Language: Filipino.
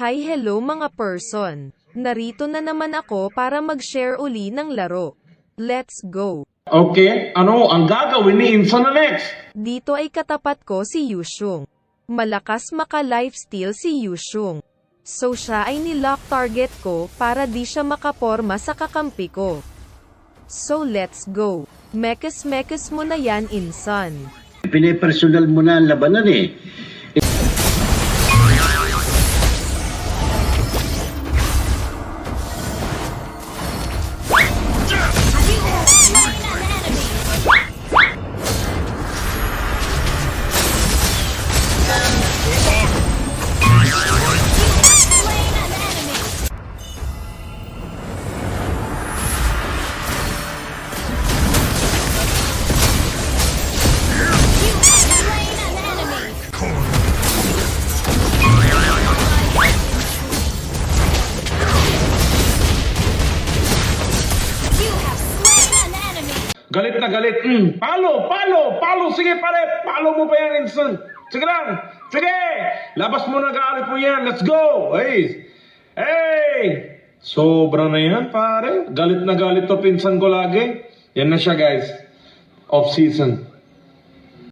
Hi hello mga person. Narito na naman ako para mag-share uli ng laro. Let's go. Okay, ano ang gagawin ni Insan na next? Dito ay katapat ko si Yushung. Malakas maka-lifesteal si Yushung. So siya ay nilock target ko para di siya makaporma sa kakampi ko. So let's go. Mekes mo na yan Insan. Pinipersonal mo na ang labanan eh. Galit na galit. Palo. Sige pare, palo mo pa yan Insan. Sige lang. Sige. Labas mo na galit mo yan. Let's go. Hey. Sobra na yan pare. Galit na galit to pinsan ko lagi. Yan na siya guys. Off season.